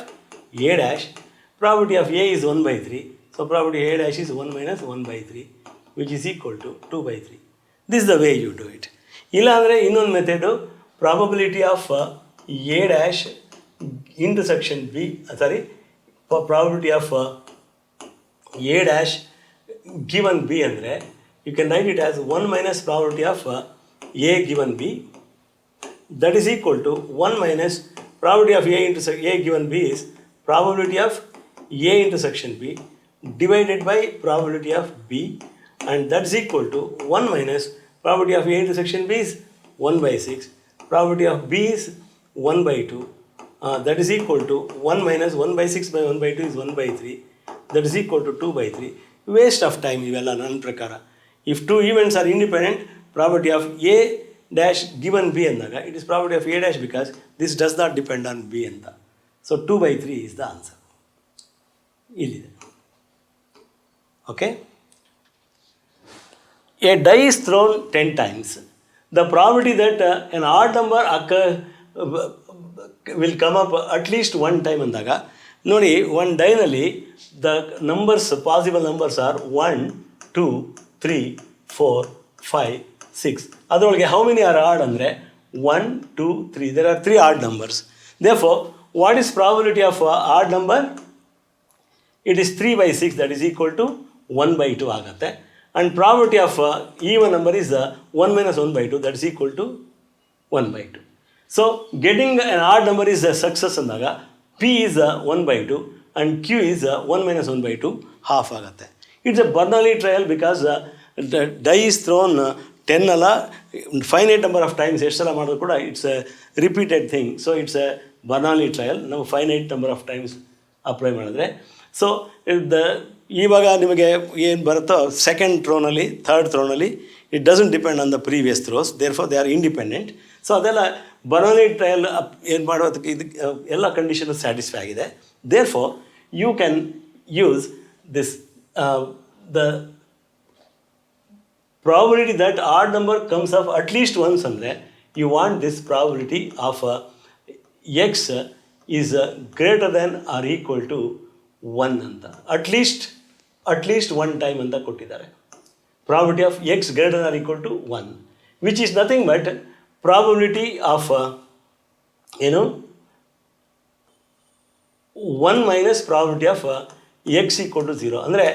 a dash. Probability of a is 1 by 3. So probability a dash is 1 minus 1 by 3, which is equal to 2 by 3. This is the way you do it. ಇಲ್ಲ ಅಂದರೆ ಇನ್ನೊಂದು method probability of A dash intersection B probability of A dash given B ಅಂದರೆ you can write it as 1 minus probability of a given b, that is equal to 1 minus probability of a given b is probability of a intersection b divided by probability of b, and that is equal to 1 minus probability of a intersection b is 1 by 6, probability of b is 1 by 2, that is equal to 1 minus 1 by 6 by 1 by 2 is 1 by 3, that is equal to 2 by 3. Waste of time ಇವೆಲ್ಲ ನನ್ನ ಪ್ರಕಾರ. If two events are independent, probability of a dash given b ಅಂದಾಗ it is probability of a dash because this does not depend on b ಅಂತ. So 2 by 3 is the answer. ಇಲ್ಲಿದೆ. Okay? A die is thrown 10 times. The probability that an odd number will come up at least one time ಅಂದಾಗ ನೋಡಿ, ಒಂದು ಡೈನಲ್ಲಿ the numbers possible numbers are 1, 2, 3, 4, 5, 6. ಅದರೊಳಗೆ how many are hard ಅಂದರೆ 1, 2, 3. There are 3 odd numbers. Therefore what is probability of odd number? It is 3 by 6, that is equal to 1 by 2 ಆಗುತ್ತೆ. And probability of even number is 1 minus 1 by 2, that is equal to 1 by 2. So getting on odd number is success ಅಂದಾಗ P is 1 by 2 and Q is 1 minus 1 by 2 half ಆಗುತ್ತೆ. It's a Bernoulli trial because the die is thrown 10 ಅಲ್ಲ, finite number of times ಎಷ್ಟು ಸಲ ಮಾಡೋದು ಕೂಡ it's a repeated thing. So it's a Bernoulli trial. ನಾವು finite number of times apply ಮಾಡಿದ್ರೆ ಸೊ ಇವಾಗ ನಿಮಗೆ ಏನು ಬರುತ್ತೋ ಸೆಕೆಂಡ್ ಥ್ರೋನಲ್ಲಿ, ಥರ್ಡ್ ಥ್ರೋನಲ್ಲಿ it doesn't depend on the previous throws, therefore they are independent. So ಅದೆಲ್ಲ ಬರ್ನಾಲಿ ಟ್ರಯಲ್ ಏನು ಮಾಡೋದಕ್ಕೆ ಇದಕ್ಕೆ ಎಲ್ಲ ಕಂಡೀಷನ್ ಸ್ಯಾಟಿಸ್ಫೈ ಆಗಿದೆ. Therefore you can use this the probability that odd number comes up at least once ಅಂದರೆ you want this probability of X is greater than or equal to 1 ಅಂತ. At least one time ಅಂತ ಕೊಟ್ಟಿದ್ದಾರೆ. Probability of X greater than or equal to 1, which is nothing but probability of 1 minus probability of X equal to 0. ಅಂದರೆ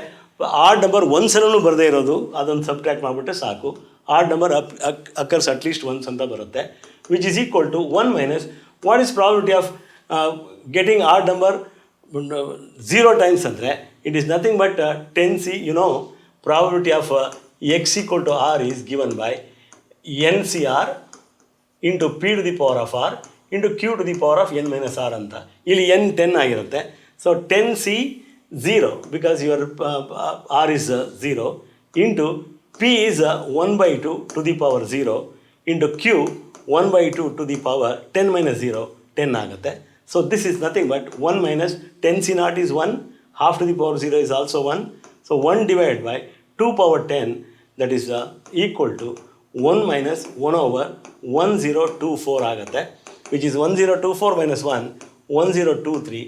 odd number ಒಂದ್ಸಲೂ ಬರದೇ ಇರೋದು ಅದೊಂದು subtract ಮಾಡಿಬಿಟ್ರೆ ಸಾಕು. Odd number occurs at least once ಅಂತ ಬರುತ್ತೆ, which is equal to 1 minus what is probability of getting odd number 0 times ಅಂದರೆ it is nothing but 10c. Probability of X equal to R is given by NCR into P to the power of R into Q to the power of n minus R ಅಂತ. ಇಲ್ಲಿ n 10 ಆಗಿರುತ್ತೆ. So 10c 0 because your R is 0 into P is 1 by 2 to the power 0 into Q 1 by 2 to the power 10 minus 0 10 ಆಗುತ್ತೆ. So this is nothing but 1 minus 10c naught is 1, half to the power 0 is also 1. So 1 divided by 2 power 10, that is equal to 1 minus 1 over 1024 ಆಗುತ್ತೆ, which is 1024 minus 1, 1023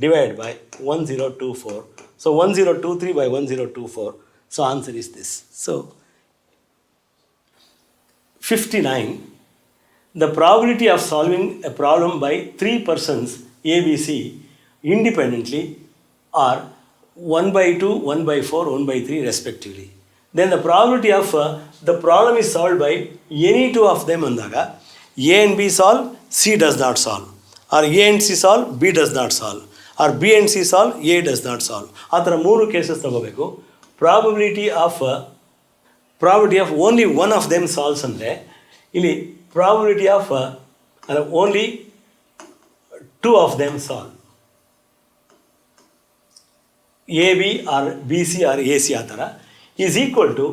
divided by 1024. So 1023 by 1024. So answer is this. So 59. The probability of solving a problem by 3 persons ABC independently are 1 by 2, 1 by 4, 1 by 3 respectively. Then the probability of the problem is solved by any two of them ಅಂದಾಗ A and B solve, C does not solve, or A and C solve, B does not solve, or B and C solve, A does not solve. ಆ ಥರ 3 cases ತಗೋಬೇಕು. Probability of only one of them solves ಅಂದರೆ ಇಲ್ಲಿ probability of only 2 of them solve, AB or BC or AC ಆ ಥರ is equal to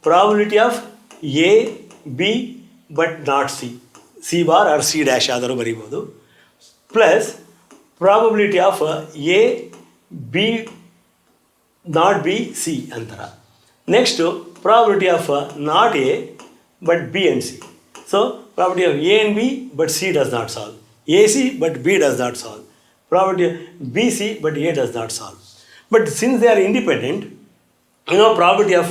probability of A, B but not C, C bar or C dash ಆದರೂ ಬರೀಬೋದು, plus probability of A, B not B, C ಅಂತರ. Next probability of not A but B and C. So probability of A and B but C does not solve, AC but B does not solve, probability of BC but A does not solve. But since they are independent, probability of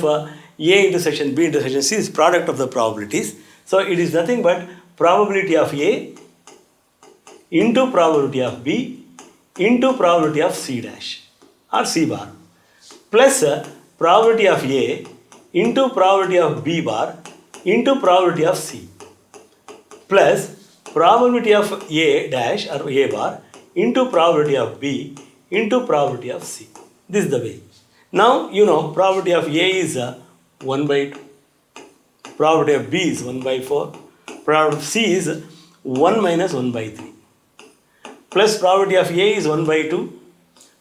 A intersection B intersection C is product of the probabilities. So it is nothing but probability of A into probability of B into probability of C dash or C bar plus probability of A into probability of B bar into probability of C plus probability of A dash or A bar into probability of B into probability of C. This is the way. Now you know probability of A is 1 by 2. Probability of B is 1 by 4. Probability of C is 1 minus 1 by 3. Plus probability of A is 1 by 2.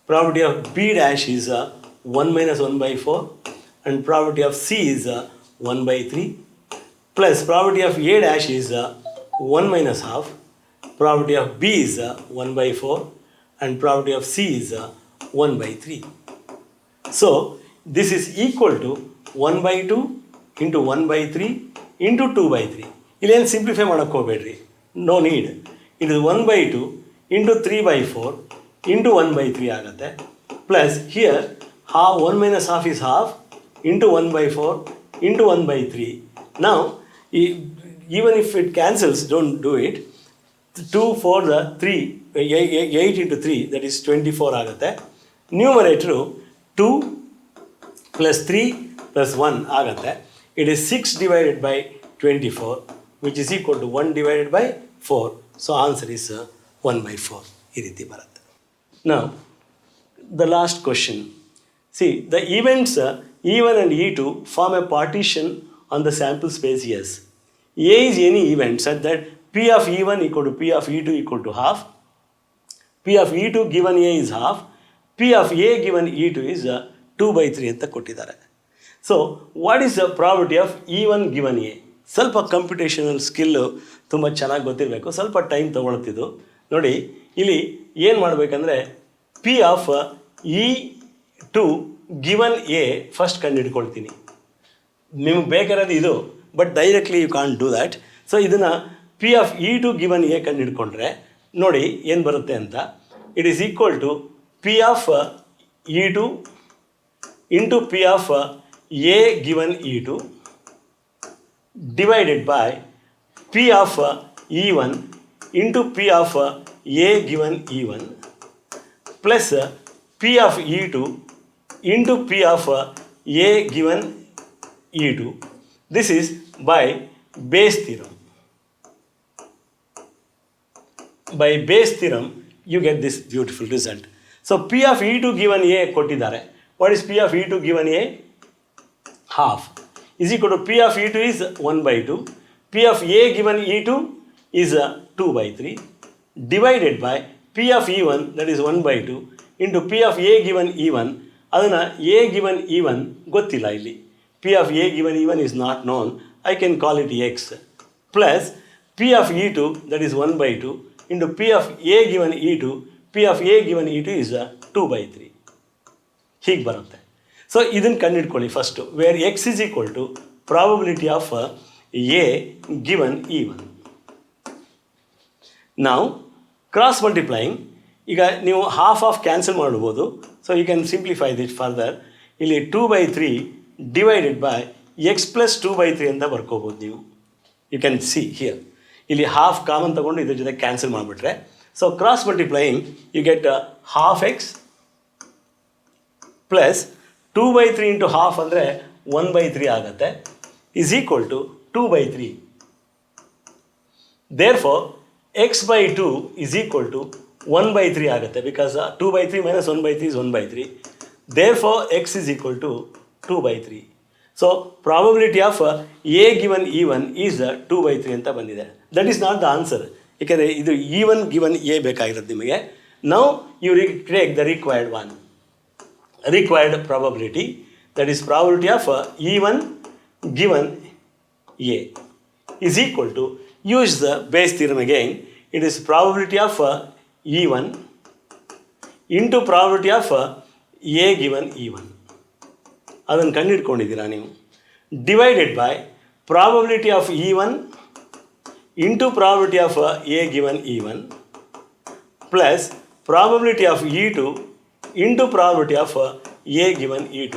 Probability of B dash is 1 minus 1 by 4. And probability of C is 1 by 3. Plus probability of A dash is 1 minus half. Probability of B is 1 by 4. And probability of C is 1 by 3. So this is equal to 1 by 2 into 1 by 3 into 2 by 3. Illen simplify ಮಾಡಕ್ಕೆ ಹೋಗಬೇಡ್ರಿ. No need. It is 1 by 2 into 3 by 4 into 1 by 3 ಆಗುತ್ತೆ. Plus here half 1 minus half is half into 1 by 4 into 1 by 3. Now even if it cancels, don't do it. 2 for the 3 8 into 3, that is 24 ಆಗುತ್ತೆ. Numerator 2 plus 3 plus 1 ಆಗುತ್ತೆ. It is 6 divided by 24, which is equal to 1 divided by 4. So answer is 1 by 4. ಈ ರೀತಿ ಬರುತ್ತೆ. Now the last question. See, the events E1 and E2 form a partition on the sample space S. A is any event such that P of E1 equal to P of E2 equal to half. P of E2 given A is half. P of A given E2 is 2 by 3 ಅಂತ ಕೊಟ್ಟಿದ್ದಾರೆ. So what is the probability of E1 given A? ಸ್ವಲ್ಪ computational skill ತುಂಬ ಚೆನ್ನಾಗಿ ಗೊತ್ತಿರಬೇಕು, ಸ್ವಲ್ಪ time ತೊಗೊಳ್ತಿದ್ದು. ನೋಡಿ ಇಲ್ಲಿ ಏನು ಮಾಡಬೇಕಂದ್ರೆ P of E2 given A first ಕಂಡುಹಿಡ್ಕೊಳ್ತೀನಿ. ನಿಮಗೆ ಬೇಕಾಗಿರೋದು ಇದು, but directly you can't do that. So ಇದನ್ನು P of E2 given A ಕಂಡುಹಿಡ್ಕೊಂಡ್ರೆ ನೋಡಿ ಏನು ಬರುತ್ತೆ ಅಂತ. It is equal to P of E2 into P of A given E2 divided by P of E1 into P of A given E1 plus P of E2 into P of A given E2. This is by Bayes theorem. By Bayes theorem, you get this beautiful result. So P of E2 given A ಕೊಟ್ಟಿದ್ದಾರೆ. What is P of E2 given A? Half is equal to P of E2 is 1 by 2. P of A given E2 is 2 by 3 divided by P of E1, that is 1 by 2 into P of A given E1. ಅದನ್ನು A given E1 ಗೊತ್ತಿಲ್ಲ ಇಲ್ಲಿ. P of A given E1 is not known. I can call it X plus P of E2, that is 1 by 2 into P of A given E2. P of A given E2 is 2 by 3. ಹೀಗೆ ಬರುತ್ತೆ. So ಇದನ್ನು ಕಂಡುಹಿಡ್ಕೊಳ್ಳಿ first, where X is equal to probability of A given E1. ನಾವು cross multiplying, ಈಗ ನೀವು half off cancel ಮಾಡ್ಬೋದು. So you can simplify it further. ಇಲ್ಲಿ 2 by 3 divided by X plus 2 by 3 ಅಂತ ಬರ್ಕೋಬೋದು ನೀವು. ಯು ಕ್ಯಾನ್ ಸಿ ಹಿಯರ್, ಇಲ್ಲಿ half common ತೊಗೊಂಡು ಇದ್ರ ಜೊತೆ ಕ್ಯಾನ್ಸಲ್ ಮಾಡಿಬಿಟ್ರೆ, so cross multiplying you get half X plus 2 by 3 into half ಅಂದರೆ 1 by 3 ಆಗುತ್ತೆ, is equal to 2 by 3. Therefore X by 2 is equal to 1 by 3 ಆಗುತ್ತೆ, because 2 by 3 minus 1 by 3 is 1 by 3. Therefore X is equal to 2 by 3. So probability of A given E1 is 2 by 3 ಅಂತ ಬಂದಿದೆ. That is not the answer, ಏಕೆಂದರೆ ಇದು E1 given A ಬೇಕಾಗಿರೋದು ನಿಮಗೆ. Now you take the required one. Required probability, that is probability of E1 given A is equal to, use the Bayes theorem again, it is probability of E1 into probability of A given E1. ಅದನ್ನು ಕಂಡುಹಿಡ್ಕೊಂಡಿದ್ದೀರಾ ನೀವು. Divided by probability of E1 into probability of A given E1 plus probability of E2 into probability of A given E2,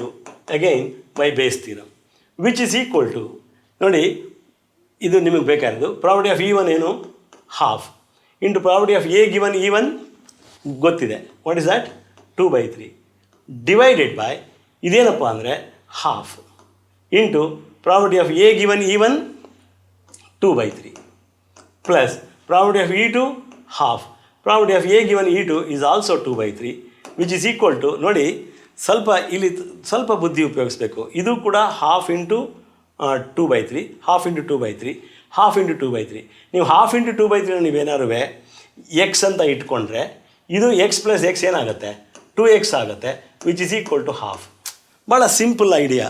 again by Bayes theorem, which is equal to, ನೋಡಿ ಇದು ನಿಮಗೆ ಬೇಕಾಗಿರೋದು. Probability of E1 ಏನು, half, into probability of A given E1 ಗೊತ್ತಿದೆ, what is that, 2/3 divided by ಇದೇನಪ್ಪ ಅಂದರೆ half into probability of A given E1 2/3 plus probability of E2 half, probability of A given E2 is also 2/3 which is equal to, ನೋಡಿ ಸ್ವಲ್ಪ ಇಲ್ಲಿ ಸ್ವಲ್ಪ ಬುದ್ಧಿ ಉಪಯೋಗಿಸ್ಬೇಕು, ಇದು ಕೂಡ half into 2/3, half into 2/3, half into 2/3. ನೀವು ಹಾಫ್ ಇಂಟು 2/3 ನೀವೇನಾದ್ರು ಎಕ್ಸ್ ಅಂತ ಇಟ್ಕೊಂಡ್ರೆ ಇದು ಎಕ್ಸ್ ಪ್ಲಸ್ ಎಕ್ಸ್ ಏನಾಗುತ್ತೆ, 2x ಆಗುತ್ತೆ, which is equal to half. ಭಾಳ ಸಿಂಪಲ್ ಐಡಿಯಾ.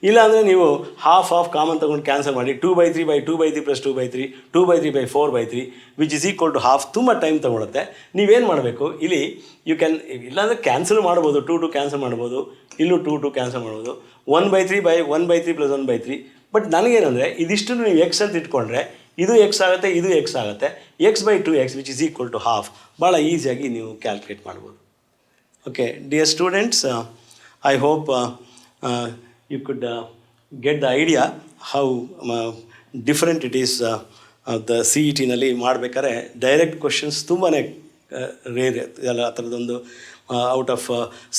ಇಲ್ಲಾಂದರೆ ನೀವು ಹಾಫ್ ಕಾಮನ್ ತೊಗೊಂಡು ಕ್ಯಾನ್ಸಲ್ ಮಾಡಿ 2/3/2/3 plus 2/3 2/3/4/3 which is equal to half. ತುಂಬ ಟೈಮ್ ತೊಗೊಳುತ್ತೆ. ನೀವೇನು ಮಾಡಬೇಕು ಇಲ್ಲಿ, ಯು ಕ್ಯಾನ್ ಇಲ್ಲಾಂದರೆ ಕ್ಯಾನ್ಸಲ್ ಮಾಡ್ಬೋದು, 2 ಕ್ಯಾನ್ಸಲ್ ಮಾಡ್ಬೋದು, ಇಲ್ಲೂ 2 ಕ್ಯಾನ್ಸಲ್ ಮಾಡ್ಬೋದು, 1/3/1/3 ಪ್ಲಸ್ 1/3. ಬಟ್ ನನಗೇನಂದರೆ ಇದಿಷ್ಟು ನೀವು ಎಕ್ಸ್ ಅಂತ ಇಟ್ಕೊಂಡ್ರೆ ಇದು ಎಕ್ಸ್ ಆಗುತ್ತೆ, ಇದು ಎಕ್ಸ್ ಆಗುತ್ತೆ, x/2x which is equal to half. ಭಾಳ ಈಸಿಯಾಗಿ ನೀವು ಕ್ಯಾಲ್ಕುಲೇಟ್ ಮಾಡ್ಬೋದು. Okay, dear students, I hope you could get the idea how different it is. The CET ನಲ್ಲಿ ಮಾಡಬೇಕಾದ್ರೆ ಡೈರೆಕ್ಟ್ ಕ್ವಶನ್ಸ್ ತುಂಬಾ ರೇರ್ ಎಲ್ಲ. ಆ ಥರದೊಂದು ಔಟ್ ಆಫ್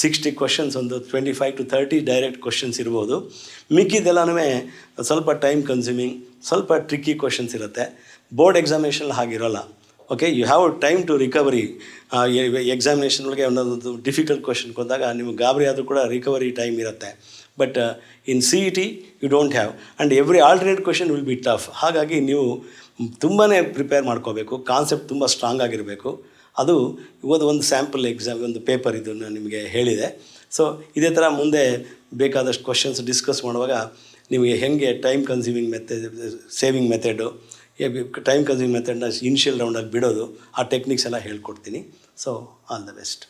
60 ಕ್ವಶನ್ಸ್ ಒಂದು 25 to 30 ಡೈರೆಕ್ಟ್ ಕ್ವಶನ್ಸ್ ಇರ್ಬೋದು. ಮಿಕ್ಕಿದೆಲ್ಲನೂ ಸ್ವಲ್ಪ ಟೈಮ್ ಕನ್ಸ್ಯೂಮಿಂಗ್, ಸ್ವಲ್ಪ ಟ್ರಿಕ್ಕಿ ಕ್ವಶನ್ಸ್ ಇರುತ್ತೆ. ಬೋರ್ಡ್ ಎಕ್ಸಾಮಿನೇಷನ್ ಹಾಗಿರೋಲ್ಲ. Okay, you have time to recovery. Examination ಒಳಗೆ ಒಂದೊಂದು ಡಿಫಿಕಲ್ಟ್ ಕ್ವಶನ್ ಬಂದಾಗ ನಿಮಗೆ ಗಾಬರಿ ಆದರೂ ಕೂಡ ರಿಕವರಿ ಟೈಮ್ ಇರುತ್ತೆ. But in CET you don't have, and every alternate question will be tough. ಹಾಗಾಗಿ ನೀವು ತುಂಬಾ ಪ್ರಿಪೇರ್ ಮಾಡ್ಕೋಬೇಕು, ಕಾನ್ಸೆಪ್ಟ್ ತುಂಬ ಸ್ಟ್ರಾಂಗ್ ಆಗಿರಬೇಕು. ಅದು ಒಂದು ಸ್ಯಾಂಪಲ್ ಎಕ್ಸಾಮ್, ಒಂದು ಪೇಪರ್ ಇದು ನಾನು ನಿಮಗೆ ಹೇಳಿದೆ. ಸೊ ಇದೇ ಥರ ಮುಂದೆ ಬೇಕಾದಷ್ಟು ಕ್ವಶನ್ಸ್ ಡಿಸ್ಕಸ್ ಮಾಡುವಾಗ ನಿಮಗೆ ಹೇಗೆ time consuming method, saving method, time consuming ಮೆಥಡ್ನ ಇನಿಷಿಯಲ್ ರೌಂಡಲ್ಲಿ ಬಿಡೋದು, ಆ ಟೆಕ್ನಿಕ್ಸ್ ಎಲ್ಲ ಹೇಳ್ಕೊಡ್ತೀನಿ. So all the best.